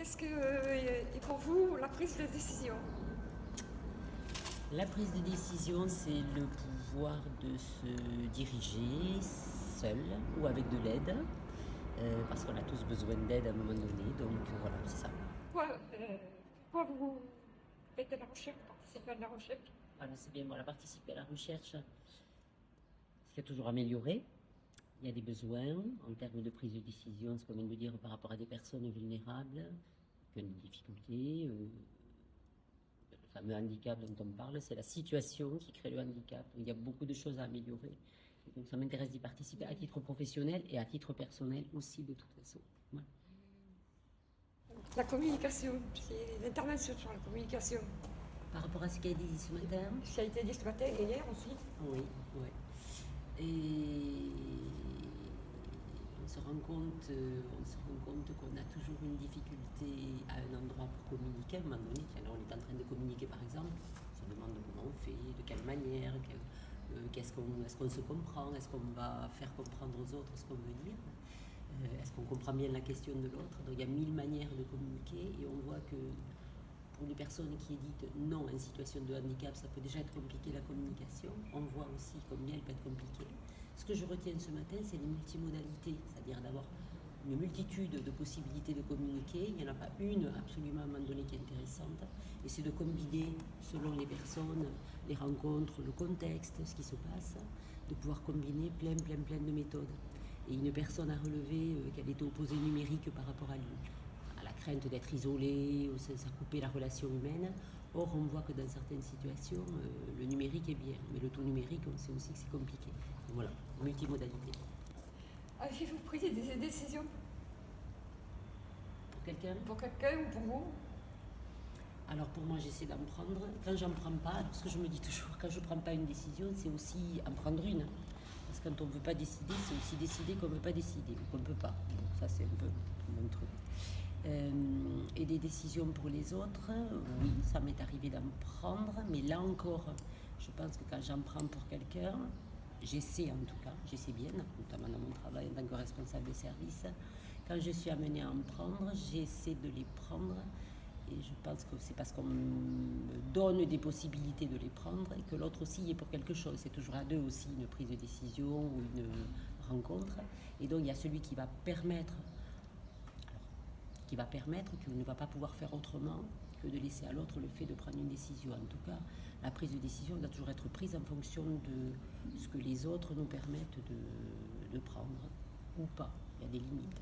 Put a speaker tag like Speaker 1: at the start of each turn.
Speaker 1: qu'est-ce que est pour vous la prise de décision?
Speaker 2: La prise de décision, c'est le pouvoir de se diriger seul ou avec de l'aide, parce qu'on a tous besoin d'aide à un moment donné, donc voilà, c'est ça.
Speaker 1: Pourquoi vous faites de la recherche, vous participez à de la recherche?
Speaker 2: Voilà, c'est bien, voilà, participer à la recherche, c'est toujours améliorer. Il y a des besoins en termes de prise de décision, ce qu'on vient de dire par rapport à des personnes vulnérables, qui ont des difficultés. Le fameux handicap dont on parle, c'est la situation qui crée le handicap. Il y a beaucoup de choses à améliorer. Donc ça m'intéresse d'y participer à titre professionnel et à titre personnel aussi de toute façon. Voilà.
Speaker 1: La communication, c'est l'intervention sur la communication.
Speaker 2: Par rapport à ce qui a été dit ce matin.
Speaker 1: Ce qui a été dit ce matin et hier aussi.
Speaker 2: Oui, oui. Et on se rend compte qu'on a toujours une difficulté à un endroit pour communiquer. À un moment donné, on est en train de communiquer par exemple, on se demande comment on fait, de quelle manière, est-ce qu'on se comprend, est-ce qu'on va faire comprendre aux autres ce qu'on veut dire, est-ce qu'on comprend bien la question de l'autre. Donc il y a 1000 manières de communiquer et on voit que pour les personnes qui disent non en situation de handicap, ça peut déjà être compliqué la communication. On voit aussi combien elle peut être compliquée. Ce que je retiens ce matin, c'est les multimodalités, c'est-à-dire d'avoir une multitude de possibilités de communiquer. Il n'y en a pas une absolument à un moment donné qui est intéressante. Et c'est de combiner, selon les personnes, les rencontres, le contexte, ce qui se passe, de pouvoir combiner plein de méthodes. Et une personne a relevé qu'elle était opposée numérique par rapport à lui. La crainte d'être isolé, ça couper la relation humaine. Or, on voit que dans certaines situations, le numérique est bien, mais le tout numérique, on sait aussi que c'est compliqué. Donc voilà, multimodalité.
Speaker 1: Avez-vous pris des décisions
Speaker 2: Pour quelqu'un
Speaker 1: pour quelqu'un ou pour vous?
Speaker 2: Alors pour moi, j'essaie d'en prendre. Quand j'en prends pas, parce que je me dis toujours, quand je prends pas une décision, c'est aussi en prendre une. Parce que quand on ne veut pas décider, c'est aussi décider qu'on ne veut pas décider, ou qu'on ne peut pas. Donc ça, c'est un peu mon truc. Et des décisions pour les autres, oui, ça m'est arrivé d'en prendre, mais là encore, je pense que quand j'en prends pour quelqu'un, j'essaie en tout cas, j'essaie bien, notamment dans mon travail en tant que responsable de service, quand je suis amenée à en prendre, j'essaie de les prendre, et je pense que c'est parce qu'on me donne des possibilités de les prendre, et que l'autre aussi y est pour quelque chose. C'est toujours à deux aussi, une prise de décision ou une rencontre, et donc il y a celui qui va permettre qu'il ne va pas pouvoir faire autrement que de laisser à l'autre le fait de prendre une décision. En tout cas, la prise de décision doit toujours être prise en fonction de ce que les autres nous permettent de prendre ou pas. Il y a des limites.